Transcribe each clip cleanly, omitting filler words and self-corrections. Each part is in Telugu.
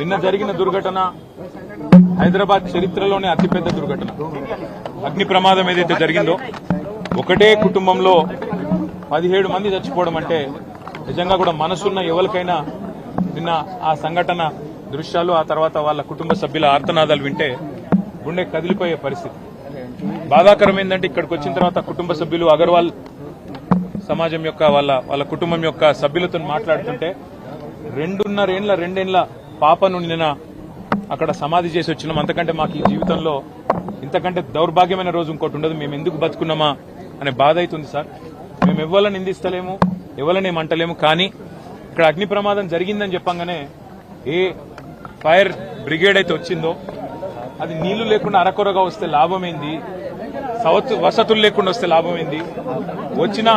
నిన్న జరిగిన దుర్ఘటన హైదరాబాద్ చరిత్రలోనే అతిపెద్ద దుర్ఘటన. అగ్ని ప్రమాదం ఏదైతే జరిగిందో ఒకటే కుటుంబంలో 17 మంది చచ్చిపోవడం అంటే నిజంగా కూడా మనసున్న ఎవరికైనా నిన్న ఆ సంఘటన దృశ్యాలు ఆ తర్వాత వాళ్ళ కుటుంబ సభ్యుల ఆర్తనాదాలు వింటే గుండె కదిలిపోయే పరిస్థితి. బాధాకరం ఏంటంటే ఇక్కడికి వచ్చిన తర్వాత కుటుంబ సభ్యులు అగర్వాల్ సమాజం యొక్క వాళ్ళ కుటుంబం యొక్క సభ్యులతో మాట్లాడుతుంటే 2.5 ఏళ్ల పాపను నిన్న అక్కడ సమాధి చేసి వచ్చినాం. అంతకంటే మాకు ఈ జీవితంలో ఇంతకంటే దౌర్భాగ్యమైన రోజు ఇంకోటి ఉండదు. మేము ఎందుకు బతుకున్నామా అనే బాధ అవుతుంది సార్. మేము ఎవరిని నిందిస్తలేము, ఎవరిని ఏమంటలేము. కానీ ఇక్కడ అగ్ని ప్రమాదం జరిగిందని చెప్పంగానే ఏ ఫైర్ బ్రిగేడ్ అయితే వచ్చిందో అది నీళ్లు లేకుండా అరకొరగా వస్తే లాభమైంది, వసతులు లేకుండా వస్తే లాభమైంది. వచ్చిన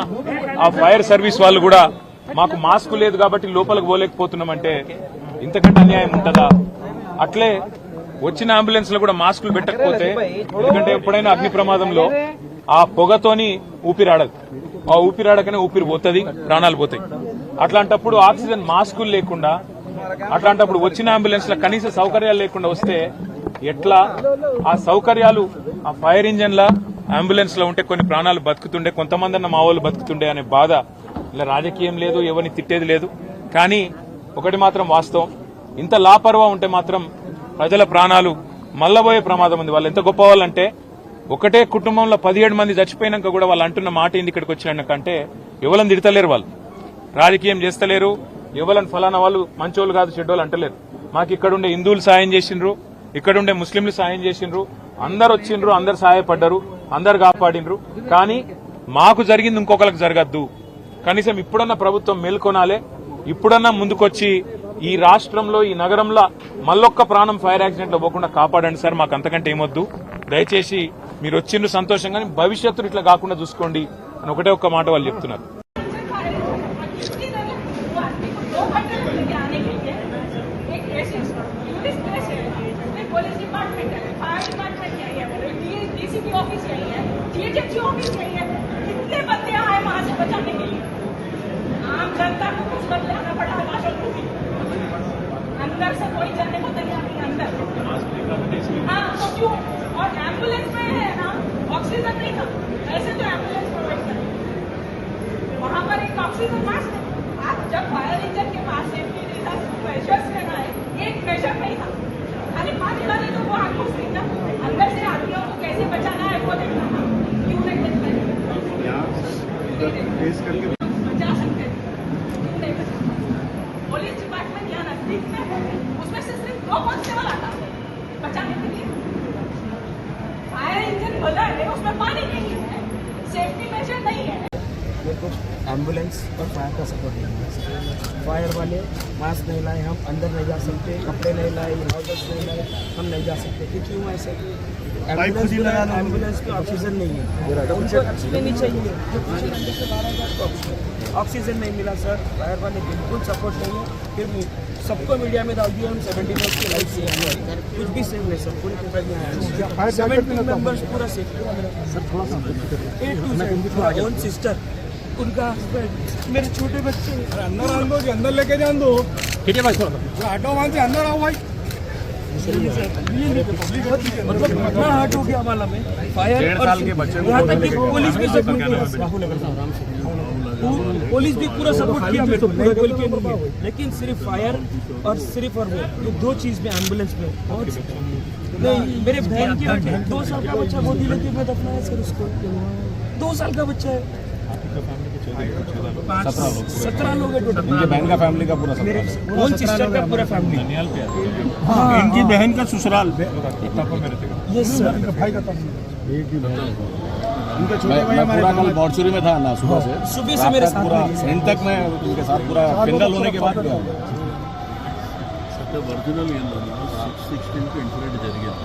ఆ ఫైర్ సర్వీస్ వాళ్ళు కూడా మాకు మాస్క్ లేదు కాబట్టి లోపలికి పోలేకపోతున్నామంటే ఇంతకంటే అన్యాయం ఉంటుందా? అట్లే వచ్చిన అంబులెన్స్ లో కూడా మాస్కులు పెట్టకపోతే, ఎందుకంటే ఎప్పుడైనా అగ్ని ప్రమాదంలో ఆ పొగతోని ఊపిరాడదు, ఆ ఊపిరాడకనే ఊపిరి పోతుంది, ప్రాణాలు పోతాయి. అట్లాంటప్పుడు ఆక్సిజన్ మాస్కులు లేకుండా, అట్లాంటప్పుడు వచ్చిన అంబులెన్స్ లో కనీస సౌకర్యాలు లేకుండా వస్తే ఎట్లా? ఆ సౌకర్యాలు ఆ ఫైర్ ఇంజన్ లా అంబులెన్స్ లో ఉంటే కొన్ని ప్రాణాలు బతుకుతుండే, కొంతమంది అన్న మా వాళ్ళు బతుకుతుండే అనే బాధ. ఇలా రాజకీయం లేదు, ఎవరిని తిట్టేది లేదు. కానీ ఒకటి మాత్రం వాస్తవం, ఇంత లాపర్వా ఉంటే మాత్రం ప్రజల ప్రాణాలు మల్లబోయే ప్రమాదం ఉంది. వాళ్ళు ఎంత గొప్ప వాళ్ళంటే ఒకటే కుటుంబంలో 17 మంది చచ్చిపోయినాక కూడా వాళ్ళు అంటున్న మాట ఏంది ఇక్కడికి వచ్చినాకంటే ఎవరిని తిడతలేరు, వాళ్ళు రాజకీయం చేస్తలేరు, ఎవరిని ఫలానా వాళ్ళు మంచోళ్ళు కాదు చెడ్డోళ్ళు అంటలేరు. మాకు ఇక్కడుండే హిందువులు సాయం చేసిండ్రు, ఇక్కడుండే ముస్లింలు సాయం చేసిండ్రు, అందరు వచ్చిండ్రు, అందరు సహాయపడ్డారు, అందరు కాపాడిండ్రు. కానీ మాకు జరిగింది ఇంకొకరికి జరగద్దు. కనీసం ఇప్పుడన్నా ప్రభుత్వం మేల్కొనాలే, ఇప్పుడన్నా ముందుకొచ్చి ఈ రాష్ట్రంలో ఈ నగరంలో మళ్ళొక్క ప్రాణం ఫైర్ యాక్సిడెంట్ లో పోకుండా కాపాడండి సార్. మాకు అంతకంటే ఏమొద్దు. దయచేసి మీరు వచ్చిండ్రు సంతోషంగా, భవిష్యత్తులో ఇట్లా కాకుండా చూసుకోండి అని ఒకటే ఒక్క మాట వాళ్ళు చెప్తున్నారు. अंदर से कोई जाने को तैयार नहीं अंदर। हाँ तो क्यों? और एम्बुलेंस में है ना ऑक्सीजन नहीं था, ऐसे तो एम्बुलेंस प्रोवाइड कर वहाँ पर एक ऑक्सीजन मास्क है। आप जब फायर इंजन के पास सेफ्टी मेजर्स लेना है, एक मेजर नहीं था, खाली पानी डाले तो वो आपको सीखना, अंदर से आदमियों को कैसे बचाना है वो देखना था। क्यों नहीं देखते? बचा सकते क्यों नहीं बचा? पुलिस डिपार्टमेंट यहाँ नजदीक में है, उसमें से सिर्फ 2 कांस्टेबल आता है बचाने के लिए। फायर इंजन भला है, उसमें पानी नहीं है, सेफ्टी मेजर नहीं है। एम्बुलेंस और फायर का सपोर्ट नहीं है। फायर वाले मास्क नहीं लाए, हम अंदर नहीं जा सकते, कपड़े नहीं लाए, हाउस नहीं लाए, हम नहीं जा सकते। क्यों ऐसे? एम्बुलेंस की ऑक्सीजन नहीं है, उनको ऑक्सीजन नहीं चाहिए, ऑक्सीजन नहीं मिला सर। फायर वाले बिल्कुल सपोर्ट नहीं है। फिर सबको मीडिया में डाल दिया, हम 70 लोग की लाइफ सेव हुआ, कुछ भी सेव नहीं सर, पूरी पेपर में आया 70 मेंबर्स पूरा सेव। ओन सिस्टर, उनका हस्बैंड, मेरे छोटे बच्चे। अंदर लेके जान दो, ठीक है भाई, ऑटो वहां से अंदर आओ भाई। मतलब कितना हार्ट हो गया वाला में फायर, 1.5 साल के बच्चे को पुलिस भी सपोर्ट किया, पुलिस भी पूरा सपोर्ट किया मेरे को, लेकिन सिर्फ फायर और सिर्फ और वो 2 चीज में एम्बुलेंस में बहुत नहीं। मेरे बहन के 2 साल का बच्चा गोदी लेके मैं दफनाया सर उसको। 2 साल का बच्चा है, 17 लोग है टोटल। इनकी बहन का फैमिली का पूरा मेरे ओन सिस्टर का पूरा फैमिली, इनकी बहन का ससुराल। Yes sir. भाई का एक ही बहन। इनके छोटे भाई हमारे कल मॉर्चरी में था ना, सुबह से मेरे साथ पूरा एंड तक मैं उनके साथ पूरा फिंगल होने के बाद गया। ఒరిజినల్ ఏంటన్నా 16కి ఇన్సిడెంట్ జరిగింది.